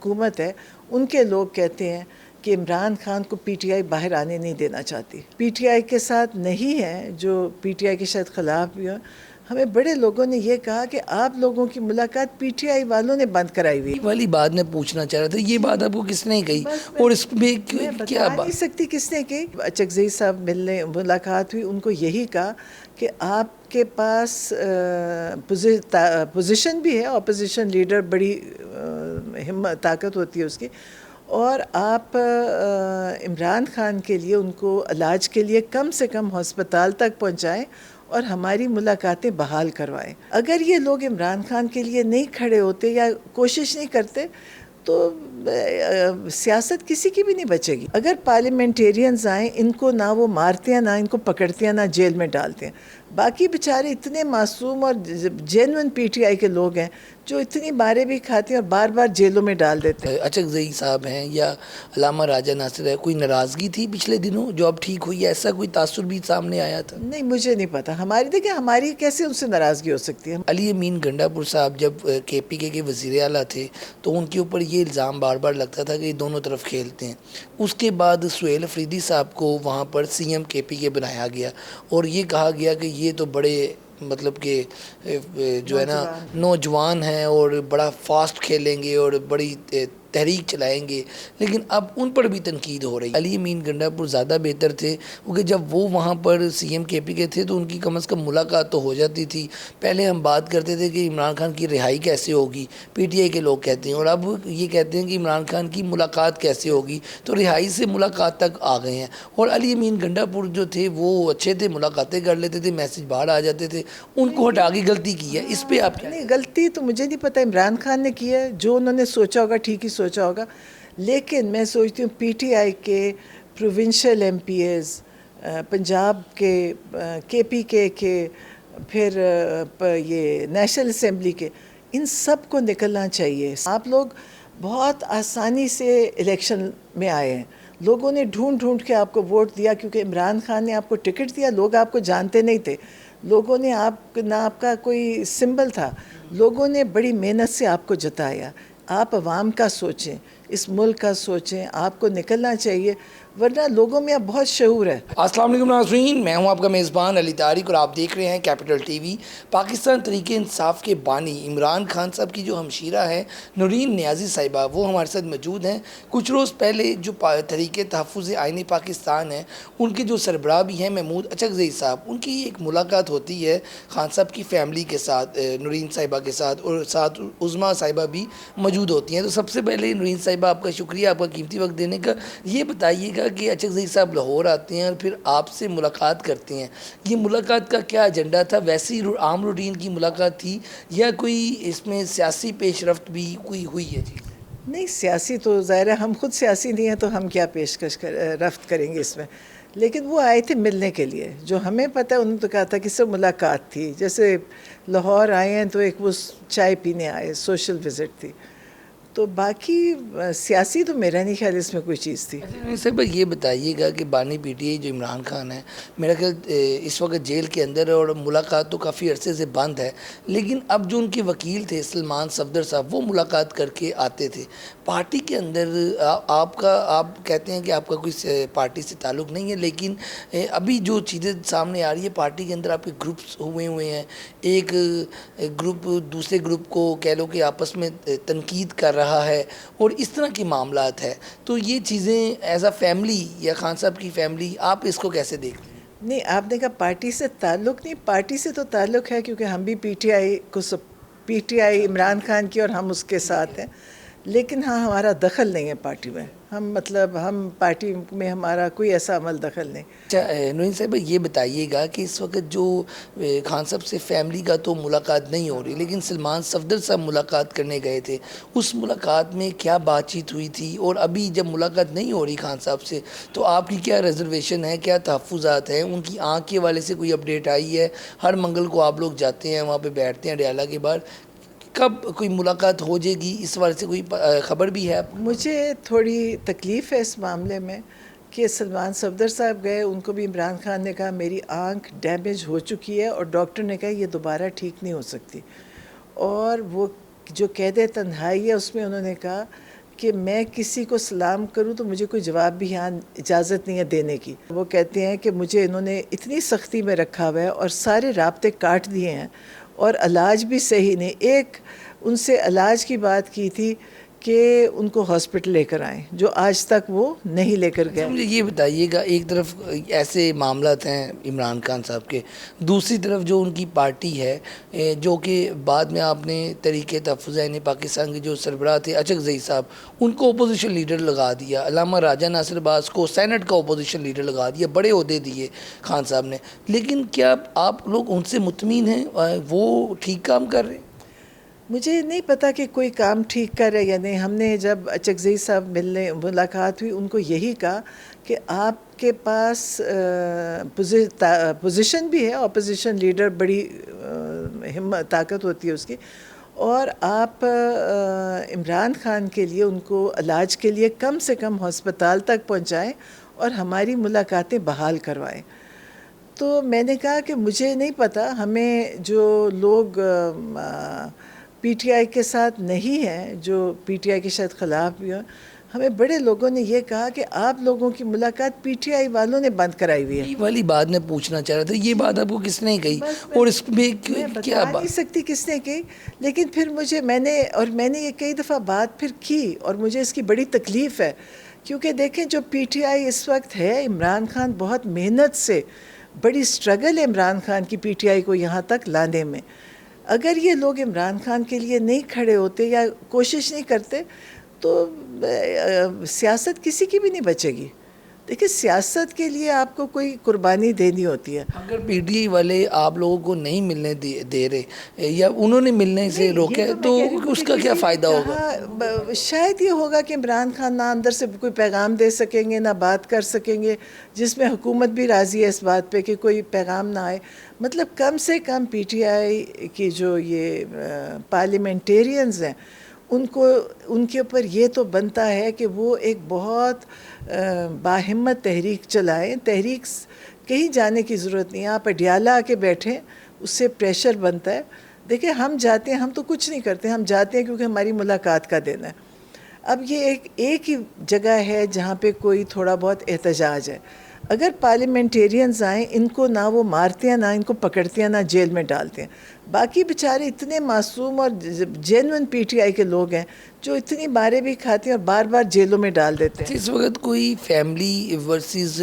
حکومت ہے ان کے لوگ کہتے ہیں کہ عمران خان کو پی ٹی آئی باہر آنے نہیں دینا چاہتی. پی ٹی آئی کے ساتھ نہیں ہے جو پی ٹی آئی کے شاید خلاف بھی ہو. ہمیں بڑے لوگوں نے یہ کہا کہ آپ لوگوں کی ملاقات پی ٹی آئی والوں نے بند کرائی ہوئی. والی بات میں پوچھنا چاہ رہا تھا, یہ بات آپ کو کس نے کہی اور اس میں میں کیا بتا نہیں سکتی کس نے کی. اچکزئی صاحب ملنے ملاقات ہوئی, ان کو یہی کہا کہ آپ کے پاس پوزیشن بھی ہے, اپوزیشن لیڈر, بڑی ہمت طاقت ہوتی ہے اس کی, اور آپ عمران خان کے لیے ان کو علاج کے لیے کم سے کم ہسپتال تک پہنچائیں اور ہماری ملاقاتیں بحال کروائیں. اگر یہ لوگ عمران خان کے لیے نہیں کھڑے ہوتے یا کوشش نہیں کرتے تو سیاست کسی کی بھی نہیں بچے گی. اگر پارلیمنٹیرینز آئیں, ان کو نہ وہ مارتے ہیں, نہ ان کو پکڑتے ہیں, نہ جیل میں ڈالتے ہیں. باقی بیچارے اتنے معصوم اور جینوئن پی ٹی آئی کے لوگ ہیں جو اتنی بارے بھی کھاتے ہیں اور بار بار جیلوں میں ڈال دیتے ہیں. اچکزئی صاحب ہیں یا علامہ راجہ ناصر ہے, کوئی ناراضگی تھی پچھلے دنوں جو اب ٹھیک ہوئی ہے, ایسا کوئی تاثر بھی سامنے آیا تھا؟ نہیں, مجھے نہیں پتا. ہماری کیسے ان سے ناراضگی ہو سکتی ہے. علی امین گنڈا پور صاحب جب کے پی کے وزیر اعلیٰ تھے تو ان کے اوپر یہ الزام بار بار لگتا تھا کہ یہ دونوں طرف کھیلتے ہیں. اس کے بعد سہیل افریدی صاحب کو وہاں پر سی ایم کے پی کے بنایا گیا اور یہ کہا گیا کہ یہ تو بڑے مطلب کہ جو ہے نا نوجوان ہیں اور بڑا فاسٹ کھیلیں گے اور بڑی تحریک چلائیں گے, لیکن اب ان پر بھی تنقید ہو رہی. علی امین گنڈا پور زیادہ بہتر تھے کیونکہ جب وہ وہاں پر سی ایم کے پی کے تھے تو ان کی کم از کم ملاقات تو ہو جاتی تھی. پہلے ہم بات کرتے تھے کہ عمران خان کی رہائی کیسے ہوگی, پی ٹی آئی کے لوگ کہتے ہیں, اور اب یہ کہتے ہیں کہ عمران خان کی ملاقات کیسے ہوگی, تو رہائی سے ملاقات تک آ گئے ہیں. اور علی امین گنڈا پور جو تھے وہ اچھے تھے, ملاقاتیں کر لیتے تھے, میسج باہر آ جاتے تھے, ان کو ہٹا کے غلطی کی ہے. اس پہ آپ کیا؟ نہیں, غلطی تو مجھے نہیں پتا عمران خان نے کی ہے, جو انہوں نے سوچا ہوگا ٹھیک ہی سوچا ہوگا. لیکن میں سوچتی ہوں پی ٹی آئی کے provincial M P As, Punjab K P کے پھر یہ نیشنل اسمبلی کے, ان سب کو نکلنا چاہیے. آپ لوگ بہت آسانی سے الیکشن میں آئے ہیں, لوگوں نے ڈھونڈ ڈھونڈ کے آپ کو ووٹ دیا کیونکہ عمران خان نے آپ کو ٹکٹ دیا. لوگ آپ کو جانتے نہیں تھے, لوگوں نے نہ آپ کا کوئی سمبل تھا, لوگوں نے بڑی محنت سے آپ کو جتایا. آپ عوام کا سوچیں, اس ملک کا سوچیں, آپ کو نکلنا چاہیے, ورنہ لوگوں میں اب بہت شعور ہے. السلام علیکم ناظرین, میں ہوں آپ کا میزبان علی طارق اور آپ دیکھ رہے ہیں capital T V. Pakistan Tehreek Insaf کے بانی عمران خان صاحب کی جو ہمشیرہ ہیں نورین نیازی صاحبہ, وہ ہمارے ساتھ موجود ہیں. کچھ روز پہلے جو تحریک تحفظ آئین پاکستان ہے ان کے جو سربراہ بھی ہیں محمود اچکزئی صاحب, ان کی ایک ملاقات ہوتی ہے خان صاحب کی فیملی کے ساتھ, نورین صاحبہ کے ساتھ, اور ساتھ عظمیٰ صاحبہ بھی موجود ہوتی ہیں. تو سب سے پہلے نورین صاحبہ آپ کا شکریہ آپ کا قیمتی وقت دینے کا. یہ بتائیے گا کہ اچکزئی صاحب لاہور آتے ہیں اور پھر آپ سے ملاقات کرتے ہیں, یہ ملاقات کا کیا ایجنڈا تھا؟ ویسی عام روٹین کی ملاقات تھی یا کوئی اس میں سیاسی پیش رفت بھی کوئی ہوئی ہے؟ جی نہیں, سیاسی تو ظاہر ہے, ہم خود سیاسی نہیں ہیں تو ہم کیا رفت کریں گے اس میں. لیکن وہ آئے تھے ملنے کے لیے, جو ہمیں پتہ ہے انہوں نے تو کہا تھا کہ سب ملاقات تھی. جیسے لاہور آئے ہیں تو ایک وہ چائے پینے آئے, سوشل وزٹ تھی. تو باقی سیاسی تو میرا نہیں خیال اس میں کوئی چیز تھی. صاحب یہ بتائیے گا کہ بانی پی ٹی آئی جو عمران خان ہے, میرا خیال اس وقت جیل کے اندر ہے اور ملاقات تو کافی عرصے سے بند ہے, لیکن اب جو ان کے وکیل تھے سلمان صفدر صاحب, وہ ملاقات کر کے آتے تھے. پارٹی کے اندر آپ کہتے ہیں کہ آپ کا کوئی پارٹی سے تعلق نہیں ہے, لیکن ابھی جو چیزیں سامنے آ رہی ہے پارٹی کے اندر آپ کے گروپس ہوئے ہیں, ایک گروپ دوسرے گروپ کو کہہ لو کہ آپس میں تنقید کر رہا ہے اور اس طرح کے معاملات ہے. تو یہ چیزیں ایز اے فیملی یا خان صاحب کی فیملی آپ اس کو کیسے دیکھتے ہیں؟ نہیں, آپ نے کہا پارٹی سے تعلق نہیں, پارٹی سے تو تعلق ہے کیونکہ ہم بھی پی ٹی آئی عمران خان کی اور ہم اس کے ساتھ ہیں. لیکن ہاں, ہمارا دخل نہیں ہے پارٹی میں, ہم پارٹی میں ہمارا کوئی ایسا عمل دخل نہیں. اچھا نورین صاحب یہ بتائیے گا کہ اس وقت جو خان صاحب سے فیملی کا تو ملاقات نہیں ہو رہی, لیکن سلمان صفدر صاحب ملاقات کرنے گئے تھے, اس ملاقات میں کیا بات چیت ہوئی تھی؟ اور ابھی جب ملاقات نہیں ہو رہی خان صاحب سے تو آپ کی کیا ریزرویشن ہے, کیا تحفظات ہیں؟ ان کی آنکھ کے والے سے کوئی اپڈیٹ آئی ہے؟ ہر منگل کو آپ لوگ جاتے ہیں وہاں پہ بیٹھتے ہیں ڈیالہ کے باہر, کب کوئی ملاقات ہو جائے گی اس بارے سے کوئی خبر بھی ہے؟ مجھے تھوڑی تکلیف ہے اس معاملے میں کہ سلمان صفدر صاحب گئے, ان کو بھی عمران خان نے کہا میری آنکھ ڈیمیج ہو چکی ہے اور ڈاکٹر نے کہا یہ دوبارہ ٹھیک نہیں ہو سکتی. اور وہ جو قید تنہائی ہے اس میں انہوں نے کہا کہ میں کسی کو سلام کروں تو مجھے کوئی جواب بھی یہاں اجازت نہیں ہے دینے کی. وہ کہتے ہیں کہ مجھے انہوں نے اتنی سختی میں رکھا ہوا ہے اور سارے رابطے کاٹ دیے ہیں اور علاج بھی صحیح نہیں. ایک ان سے علاج کی بات کی تھی کہ ان کو ہاسپٹل لے کر آئیں, جو آج تک وہ نہیں لے کر گئے. مجھے یہ بتائیے گا, ایک طرف ایسے معاملات ہیں عمران خان صاحب کے, دوسری طرف جو ان کی پارٹی ہے جو کہ بعد میں آپ نے تحریک تحفظ آئین پاکستان کے جو سربراہ تھے اچک زئی صاحب, ان کو اپوزیشن لیڈر لگا دیا. علامہ راجہ ناصر باز کو سینٹ کا اپوزیشن لیڈر لگا دیا, بڑے عہدے دیے خان صاحب نے. لیکن کیا آپ لوگ ان سے مطمئن ہیں, وہ ٹھیک کام کر رہے ہیں؟ مجھے نہیں پتا کہ کوئی کام ٹھیک کر رہے یا نہیں. ہم نے جب اچکزئی صاحب ملاقات ہوئی, ان کو یہی کہا کہ آپ کے پاس پوزیشن بھی ہے, اپوزیشن لیڈر, بڑی ہمت طاقت ہوتی ہے اس کی, اور آپ عمران خان کے لیے ان کو علاج کے لیے کم سے کم ہسپتال تک پہنچائیں اور ہماری ملاقاتیں بحال کروائیں. تو میں نے کہا کہ مجھے نہیں پتا, ہمیں جو لوگ پی ٹی آئی کے ساتھ نہیں ہیں, جو پی ٹی آئی کے شاید خلاف بھی ہیں, ہمیں بڑے لوگوں نے یہ کہا کہ آپ لوگوں کی ملاقات پی ٹی آئی والوں نے بند کرائی ہوئی ہے. یہ والی بات میں پوچھنا چاہ رہا تھا, یہ بات آپ کو کس نے کہی اور اس میں کیا بتا نہیں سکتی کس نے کہی, لیکن پھر میں نے یہ کئی دفعہ بات پھر کی, اور مجھے اس کی بڑی تکلیف ہے. کیونکہ دیکھیں جو پی ٹی آئی اس وقت ہے, عمران خان بہت محنت سے, بڑی سٹرگل ہے عمران خان کی پی ٹی آئی کو یہاں تک لانے میں. اگر یہ لوگ عمران خان کے لیے نہیں کھڑے ہوتے یا کوشش نہیں کرتے تو سیاست کسی کی بھی نہیں بچے گی. دیکھیں سیاست کے لیے آپ کو کوئی قربانی دینی ہوتی ہے. اگر پی ٹی آئی والے آپ لوگوں کو نہیں ملنے دے رہے یا انہوں نے ملنے سے روکے تو اس کا کیا فائدہ ہوگا؟ شاید یہ ہوگا کہ عمران خان نہ اندر سے کوئی پیغام دے سکیں گے, نہ بات کر سکیں گے, جس میں حکومت بھی راضی ہے اس بات پہ کہ کوئی پیغام نہ آئے. مطلب کم سے کم پی ٹی آئی کی جو یہ پارلیمنٹیرینز ہیں, ان کے اوپر یہ تو بنتا ہے کہ وہ ایک بہت باہمت تحریک چلائیں. تحریک کہیں جانے کی ضرورت نہیں ہے, آپ اڈیالہ آ کے بیٹھیں, اس سے پریشر بنتا ہے. دیکھیں ہم جاتے ہیں, ہم تو کچھ نہیں کرتے, ہم جاتے ہیں کیونکہ ہماری ملاقات کا دن ہے. اب یہ ایک ہی جگہ ہے جہاں پہ کوئی تھوڑا بہت احتجاج ہے. اگر پارلیمنٹیرینز آئیں, ان کو نہ وہ مارتے ہیں, نہ ان کو پکڑتے ہیں, نہ جیل میں ڈالتے ہیں. باقی بیچارے اتنے معصوم اور جینوئن پی ٹی آئی کے لوگ ہیں جو اتنی مارے بھی کھاتے ہیں اور بار بار جیلوں میں ڈال دیتے ہیں. اس وقت کوئی فیملی ورسز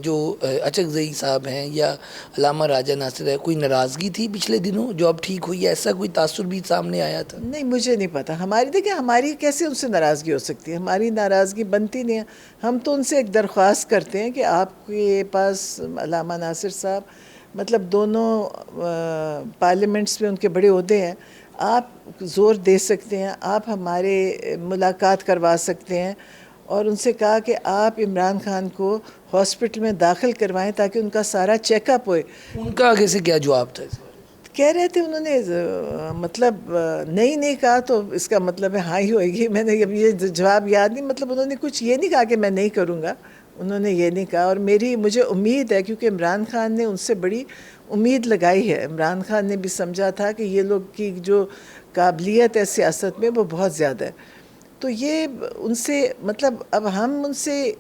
جو اچک زئی صاحب ہیں یا علامہ راجہ ناصر ہے, کوئی ناراضگی تھی پچھلے دنوں جو اب ٹھیک ہوئی ہے, ایسا کوئی تاثر بھی سامنے آیا تھا؟ نہیں, مجھے نہیں پتا. دیکھیں ہماری کیسے ان سے ناراضگی ہو سکتی ہے, ہماری ناراضگی بنتی نہیں ہے. ہم تو ان سے ایک درخواست کرتے ہیں کہ آپ کے پاس علامہ ناصر صاحب, مطلب دونوں پارلیمنٹس میں ان کے بڑے عہدے ہیں, آپ زور دے سکتے ہیں, آپ ہمارے ملاقات کروا سکتے ہیں, اور ان سے کہا کہ آپ عمران خان کو ہاسپٹل میں داخل کروائیں تاکہ ان کا سارا چیک اپ ہوئے. ان کا آگے سے کیا جواب تھا؟ کہہ رہے تھے انہوں نے, مطلب نہیں کہا تو اس کا مطلب ہے ہاں ہی ہوئے گی. میں نے اب یہ جواب یاد نہیں, مطلب انہوں نے کچھ یہ نہیں کہا کہ میں نہیں کروں گا, انہوں نے یہ نہیں کہا. اور مجھے امید ہے, کیونکہ عمران خان نے ان سے بڑی امید لگائی ہے. عمران خان نے بھی سمجھا تھا کہ یہ لوگ کی جو قابلیت ہے سیاست میں وہ بہت زیادہ ہے. تو یہ ان سے مطلب اب ہم ان سے,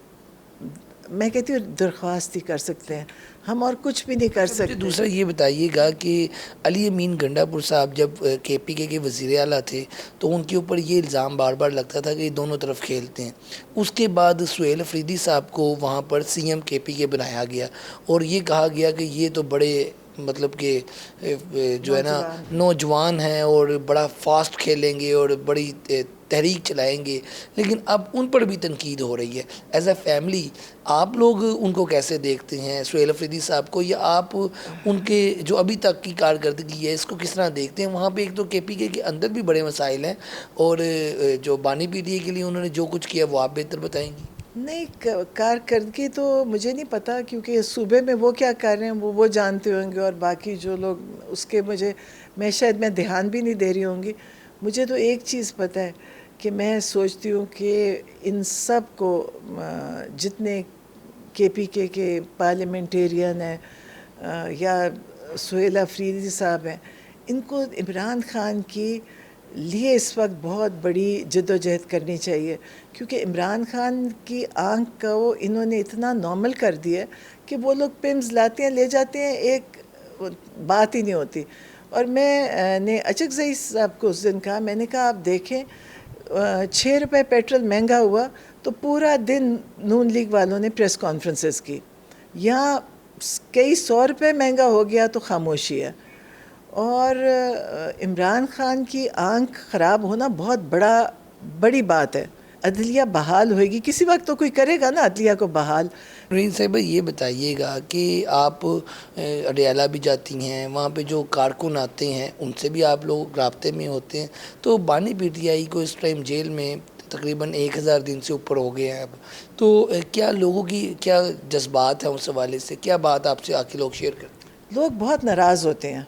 میں کہتی ہوں, درخواست ہی کر سکتے ہیں, ہم اور کچھ بھی نہیں کر سکتے. دوسرا یہ بتائیے گا کہ علی امین گنڈا پور صاحب جب کے پی کے وزیر اعلیٰ تھے تو ان کے اوپر یہ الزام بار بار لگتا تھا کہ یہ دونوں طرف کھیلتے ہیں. اس کے بعد سہیل افریدی صاحب کو وہاں پر سی ایم کے پی کے بنایا گیا اور یہ کہا گیا کہ یہ تو بڑے مطلب کہ جو ہے نا نوجوان ہیں اور بڑا فاسٹ کھیلیں گے اور بڑی تحریک چلائیں گے. لیکن اب ان پر بھی تنقید ہو رہی ہے. ایز اے فیملی آپ لوگ ان کو کیسے دیکھتے ہیں, سہیل افریدی صاحب کو, یا آپ ان کے جو ابھی تک کی کارکردگی ہے اس کو کس طرح دیکھتے ہیں؟ وہاں پہ ایک تو کے پی کے اندر بھی بڑے مسائل ہیں, اور جو بانی پی ٹی اے کے لیے انہوں نے جو کچھ کیا وہ آپ بہتر بتائیں گی. نہیں, کارکردگی تو مجھے نہیں پتا, کیونکہ صوبے میں وہ کیا کر رہے ہیں وہ جانتے ہوں گے, اور باقی جو لوگ اس کے میں شاید میں دھیان بھی نہیں دے رہی ہوں گی. مجھے تو ایک چیز پتہ ہے کہ میں سوچتی ہوں کہ ان سب کو, جتنے کے پی کے پارلیمنٹیرین ہیں یا سہیل افریدی صاحب ہیں, ان کو عمران خان کی لیے اس وقت بہت بڑی جدوجہد کرنی چاہیے، کیونکہ عمران خان کی آنکھ کو انہوں نے اتنا نارمل کر دیا کہ وہ لوگ پمز لاتے ہیں لے جاتے ہیں، ایک بات ہی نہیں ہوتی۔ اور میں نے اچک زئی صاحب کو اس دن کہا، میں نے کہا آپ دیکھیں 6 روپے پیٹرول مہنگا ہوا تو پورا دن نون لیگ والوں نے پریس کانفرنسز کی، یہاں کئی 100 روپے مہنگا ہو گیا تو خاموشی ہے۔ اور عمران خان کی آنکھ خراب ہونا بہت بڑی بات ہے۔ عدلیہ بحال ہوئے گی، کسی وقت تو کوئی کرے گا نا عدلیہ کو بحال۔ نورین صاحبہ یہ بتائیے گا کہ آپ اڈیالہ بھی جاتی ہیں، وہاں پہ جو کارکن آتے ہیں ان سے بھی آپ لوگ رابطے میں ہوتے ہیں، تو بانی پی ٹی آئی کو اس ٹائم جیل میں تقریباً 1000 دن سے اوپر ہو گئے ہیں اب، تو کیا لوگوں کی کیا جذبات ہیں اس حوالے سے، کیا بات آپ سے آ کے لوگ شیئر کرتے ہیں؟ لوگ بہت ناراض ہوتے ہیں،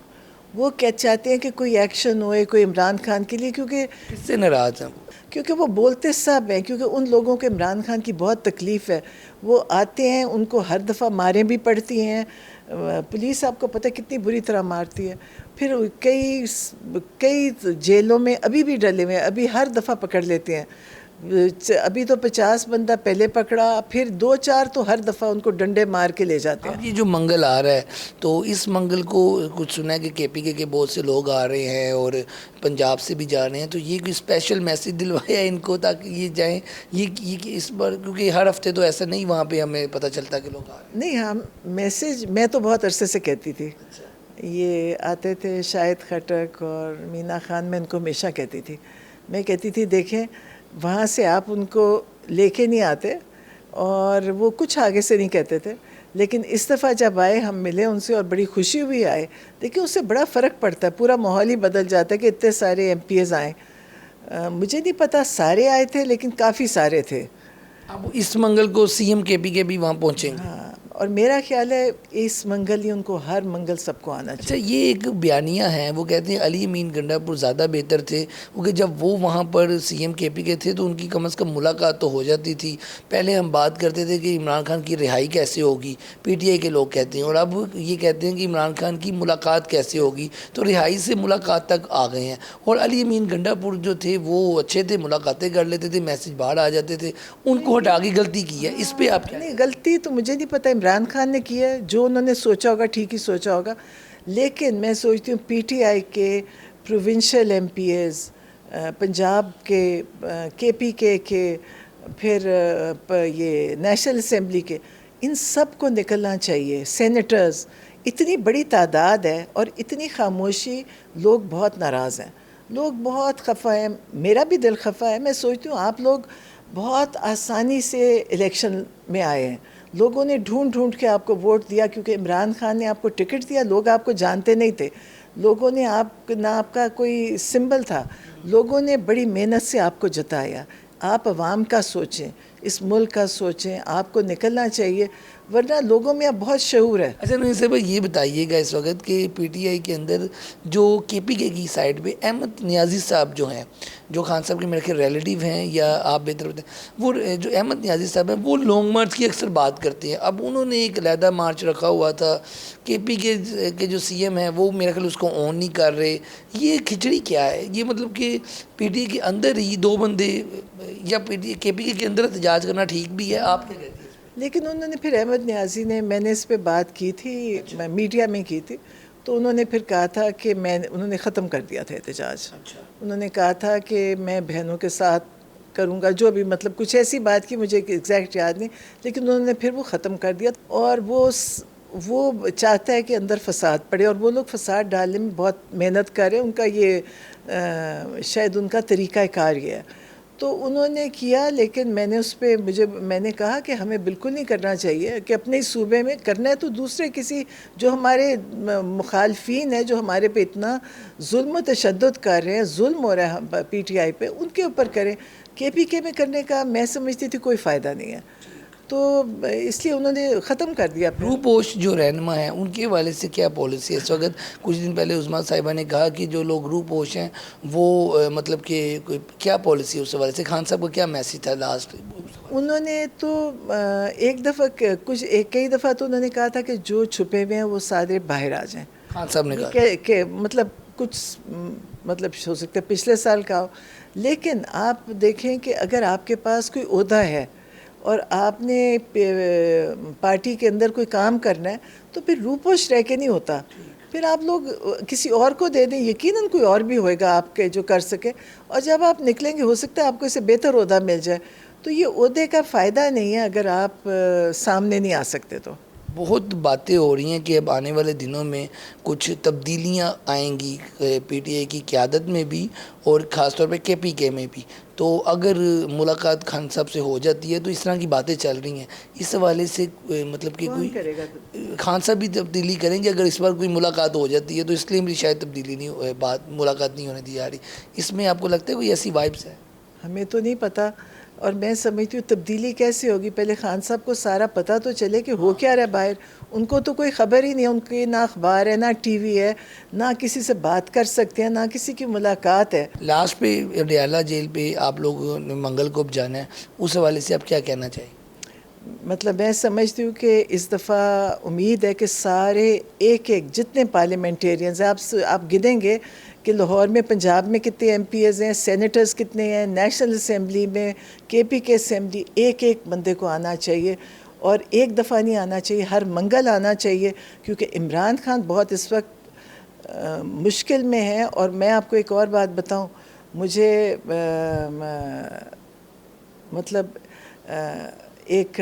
وہ چاہتے ہیں کہ کوئی ایکشن ہوئے کوئی عمران خان کے لیے، کس سے ناراض ہیں؟ کیونکہ وہ بولتے سب ہیں، کیونکہ ان لوگوں کو عمران خان کی بہت تکلیف ہے۔ وہ آتے ہیں، ان کو ہر دفعہ ماریں بھی پڑتی ہیں، پولیس آپ کو پتہ کتنی بری طرح مارتی ہے، پھر کئی جیلوں میں ابھی بھی ڈلے ہوئے ہیں، ابھی ہر دفعہ پکڑ لیتے ہیں۔ ابھی تو 50 بندہ پہلے پکڑا، پھر 2-4 تو ہر دفعہ ان کو ڈنڈے مار کے لے جاتے ہیں۔ اب یہ جو منگل آ رہا ہے تو اس منگل کو کچھ سنا ہے کہ کے پی کے بہت سے لوگ آ رہے ہیں اور پنجاب سے بھی جا رہے ہیں، تو یہ کوئی اسپیشل میسج دلوایا ان کو تاکہ یہ جائیں، یہ اس بار کیونکہ ہر ہفتے تو ایسا نہیں وہاں پہ ہمیں پتہ چلتا کہ لوگ آ رہے ہیں؟ نہیں، ہم میسج میں تو بہت عرصے سے کہتی تھی، یہ آتے تھے شاہد خٹک اور مینا خان، میں ان کو ہمیشہ کہتی تھی، میں کہتی تھی دیکھیں وہاں سے آپ ان کو لے کے نہیں آتے، اور وہ کچھ آگے سے نہیں کہتے تھے، لیکن اس دفعہ جب آئے ہم ملے ان سے اور بڑی خوشی ہوئی آئے، دیکھیں اس سے بڑا فرق پڑتا ہے، پورا ماحول ہی بدل جاتا ہے کہ اتنے سارے ایم پی ایز آئیں۔ مجھے نہیں پتا سارے آئے تھے لیکن کافی سارے تھے۔ اب اس منگل کو سی ایم کے پی کے بھی وہاں پہنچیں گے؟ ہاں، اور میرا خیال ہے اس منگل ہی ان کو ہر منگل سب کو آنا اچھا، چاہیے۔ یہ ایک بیانیہ ہے، وہ کہتے ہیں علی امین گنڈا پور زیادہ بہتر تھے، کیونکہ جب وہ وہاں پر سی ایم کے پی کے تھے تو ان کی کم از کم ملاقات تو ہو جاتی تھی۔ پہلے ہم بات کرتے تھے کہ عمران خان کی رہائی کیسے ہوگی، پی ٹی آئی کے لوگ کہتے ہیں، اور اب یہ کہتے ہیں کہ عمران خان کی ملاقات کیسے ہوگی، تو رہائی سے ملاقات تک آ گئے ہیں۔ اور علی امین گنڈا پور جو تھے وہ اچھے تھے، ملاقاتیں کر لیتے تھے، میسج باہر آ جاتے تھے، ان کو ہٹا کے غلطی کی ہے، اس پہ آپ کیا؟ نہیں، غلطی تو مجھے نہیں پتہ عمران خان نے کی ہے، جو انہوں نے سوچا ہوگا ٹھیک ہی سوچا ہوگا، لیکن میں سوچتی ہوں پی ٹی آئی کے provincial M P As, Punjab K P کے پھر یہ نیشنل اسمبلی کے، ان سب کو نکلنا چاہیے، سینیٹرز، اتنی بڑی تعداد ہے اور اتنی خاموشی، لوگ بہت ناراض ہیں، لوگ بہت خفا ہیں، میرا بھی دل خفا ہے۔ میں سوچتی ہوں آپ لوگ بہت آسانی سے الیکشن میں آئے ہیں، لوگوں نے ڈھونڈ کے آپ کو ووٹ دیا، کیونکہ عمران خان نے آپ کو ٹکٹ دیا، لوگ آپ کو جانتے نہیں تھے، لوگوں نے نہ آپ کا کوئی سمبل تھا، لوگوں نے بڑی محنت سے آپ کو جتایا۔ آپ عوام کا سوچیں، اس ملک کا سوچیں، آپ کو نکلنا چاہیے، ورنہ لوگوں میں اب بہت شعور ہے۔ اچھا نہیں صاحب، یہ بتائیے گا اس وقت کہ پی ٹی آئی کے اندر جو کے پی کے کی سائڈ پہ احمد نیازی صاحب جو ہیں، جو خان صاحب کے میرے خیال ریلیٹیو ہیں، یا آپ بہتر بتائیں، وہ جو احمد نیازی صاحب ہیں وہ لانگ مارچ کی اکثر بات کرتے ہیں۔ اب انہوں نے ایک علیحدہ مارچ رکھا ہوا تھا، کے پی کے جو سی ایم ہیں وہ میرے خیال اس کو آن نہیں کر رہے، یہ کھچڑی کیا ہے؟ یہ مطلب کہ پی ٹی آئی کے اندر ہی دو بندے، یا کے پی کے اندر احتجاج کرنا ٹھیک بھی ہے؟ آپ کیا کہتے ہیں؟ لیکن انہوں نے پھر احمد نیازی نے، میں نے اس پہ بات کی تھی، میڈیا میں کی تھی، تو انہوں نے پھر کہا تھا کہ انہوں نے ختم کر دیا تھا احتجاج۔ انہوں نے کہا تھا کہ میں بہنوں کے ساتھ کروں گا، جو بھی مطلب کچھ ایسی بات کی، مجھے ایگزیکٹ یاد نہیں، لیکن انہوں نے پھر وہ ختم کر دیا، اور وہ چاہتا ہے کہ اندر فساد پڑے، اور وہ لوگ فساد ڈالنے میں بہت محنت کر رہے ہیں، ان کا یہ شاید ان کا طریقہ کار یہ ہے، تو انہوں نے کیا، لیکن میں نے اس پہ میں نے کہا کہ ہمیں بالکل نہیں کرنا چاہیے، کہ اپنے صوبے میں کرنا ہے تو دوسرے کسی جو ہمارے مخالفین ہیں، جو ہمارے پہ اتنا ظلم و تشدد کر رہے ہیں، ظلم ہو رہا ہے پی ٹی آئی پہ، ان کے اوپر کریں۔ کے پی کے میں کرنے کا میں سمجھتی تھی کوئی فائدہ نہیں ہے، تو اس لیے انہوں نے ختم کر دیا۔ روپوش جو رہنما ہیں ان کے والے سے کیا پالیسی ہے اس وقت؟ کچھ دن پہلے عظمیٰ صاحبہ نے کہا کہ جو لوگ روپوش ہیں وہ مطلب کہ کیا پالیسی ہے اس حوالے سے؟ خان صاحب کا کیا میسیج تھا لاسٹ؟ انہوں نے تو ایک دفعہ کئی دفعہ تو انہوں نے کہا تھا کہ جو چھپے ہوئے ہیں وہ سارے باہر آ جائیں۔ خان صاحب نے کہا کہ مطلب کچھ مطلب ہو سکتا ہے پچھلے سال کا ہو، لیکن آپ دیکھیں کہ اگر آپ کے پاس کوئی عہدہ ہے اور آپ نے پارٹی کے اندر کوئی کام کرنا ہے تو پھر روپوش رہ کے نہیں ہوتا، پھر آپ لوگ کسی اور کو دے دیں، یقیناً کوئی اور بھی ہوئے گا آپ کے جو کر سکے، اور جب آپ نکلیں گے ہو سکتا ہے آپ کو اسے بہتر عہدہ مل جائے، تو یہ عہدے کا فائدہ نہیں ہے اگر آپ سامنے نہیں آ سکتے تو۔ بہت باتیں ہو رہی ہیں کہ اب آنے والے دنوں میں کچھ تبدیلیاں آئیں گی پی ٹی آئی کی قیادت میں بھی اور خاص طور پہ کے پی کے میں بھی، تو اگر ملاقات خان صاحب سے ہو جاتی ہے تو اس طرح کی باتیں چل رہی ہیں، اس حوالے سے مطلب کہ کون کوئی کرے گا؟ خان صاحب بھی تبدیلی کریں گے اگر اس بار کوئی ملاقات ہو جاتی ہے، تو اس لیے بھی شاید تبدیلی نہیں ملاقات نہیں ہونے دی جا رہی، اس میں آپ کو لگتا ہے کوئی ایسی وائبس ہے؟ ہمیں تو نہیں پتہ، اور میں سمجھتی ہوں تبدیلی کیسے ہوگی، پہلے خان صاحب کو سارا پتہ تو چلے کہ ہو کیا رہا ہے باہر، ان کو تو کوئی خبر ہی نہیں ہے، ان کی نہ اخبار ہے نہ ٹی وی ہے، نہ کسی سے بات کر سکتے ہیں، نہ کسی کی ملاقات ہے۔ لاسٹ پہ اڈیالہ جیل پہ آپ لوگوں نے منگل کو جانا ہے، اس حوالے سے آپ کیا کہنا چاہیے؟ مطلب میں سمجھتی ہوں کہ اس دفعہ امید ہے کہ سارے ایک ایک جتنے پارلیمنٹیرینز ہیں، آپ گنیں گے کہ لاہور میں پنجاب میں کتنے ایم پی ایز ہیں، سینیٹرز کتنے ہیں، نیشنل اسمبلی میں کے پی کے اسمبلی، ایک ایک بندے کو آنا چاہیے، اور ایک دفعہ نہیں آنا چاہیے، ہر منگل آنا چاہیے، کیونکہ عمران خان بہت اس وقت مشکل میں ہے۔ اور میں آپ کو ایک اور بات بتاؤں، مجھے مطلب ایک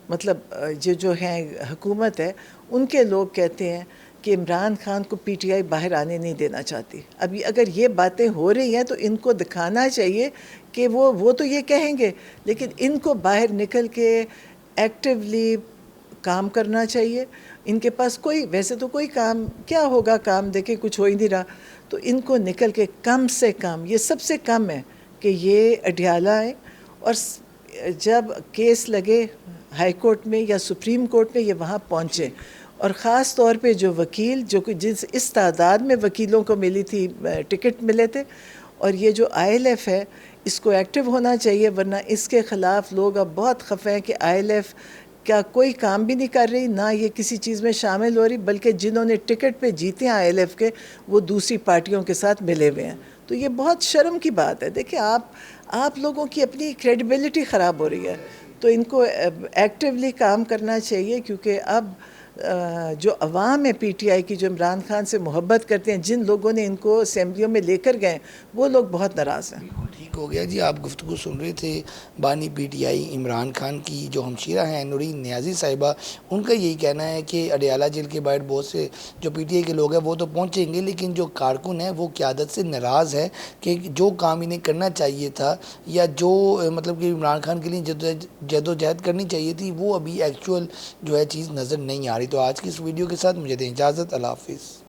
مطلب یہ جو ہیں حکومت ہے ان کے لوگ کہتے ہیں کہ عمران خان کو پی ٹی آئی باہر آنے نہیں دینا چاہتی۔ ابھی اگر یہ باتیں ہو رہی ہیں تو ان کو دکھانا چاہیے کہ وہ تو یہ کہیں گے، لیکن ان کو باہر نکل کے ایکٹیولی کام کرنا چاہیے۔ ان کے پاس کوئی ویسے تو کوئی کام کیا ہوگا، کام دیکھے کچھ ہو ہی نہیں رہا، تو ان کو نکل کے کم سے کم، یہ سب سے کم ہے کہ یہ اڈیالہ آئے، اور جب کیس لگے ہائی کورٹ میں یا سپریم کورٹ میں یہ وہاں پہنچے، اور خاص طور پہ جو وکیل جو کہ اس تعداد میں وکیلوں کو ملی تھی ٹکٹ ملے تھے، اور یہ جو آئی ایل ایف ہے اس کو ایکٹیو ہونا چاہیے، ورنہ اس کے خلاف لوگ اب بہت خفے ہیں کہ آئی ایل ایف کیا کوئی کام بھی نہیں کر رہی، نہ یہ کسی چیز میں شامل ہو رہی، بلکہ جنہوں نے ٹکٹ پہ جیتے ہیں آئی ایل ایف کے وہ دوسری پارٹیوں کے ساتھ ملے ہوئے ہیں، تو یہ بہت شرم کی بات ہے۔ دیکھیں آپ لوگوں کی اپنی کریڈیبلٹی خراب ہو رہی ہے، تو ان کو ایکٹیولی کام کرنا چاہیے، کیونکہ اب جو عوام ہے پی ٹی آئی کی جو عمران خان سے محبت کرتے ہیں، جن لوگوں نے ان کو اسمبلیوں میں لے کر گئے وہ لوگ بہت ناراض ہیں۔ ٹھیک ہو گیا جی، آپ گفتگو سن رہے تھے بانی پی ٹی آئی عمران خان کی جو ہمشیرہ ہیں نورین نیازی صاحبہ، ان کا یہی کہنا ہے کہ اڈیالہ جیل کے باہر بہت سے جو پی ٹی آئی کے لوگ ہیں وہ تو پہنچیں گے، لیکن جو کارکن ہیں وہ قیادت سے ناراض ہے کہ جو کام انہیں کرنا چاہیے تھا یا جو مطلب کہ عمران خان کے لیے جد و جہد کرنی چاہیے تھی وہ ابھی ایکچوئل جو ہے چیز نظر نہیں آ رہی۔ تو آج کی اس ویڈیو کے ساتھ مجھے دیں اجازت، اللہ حافظ۔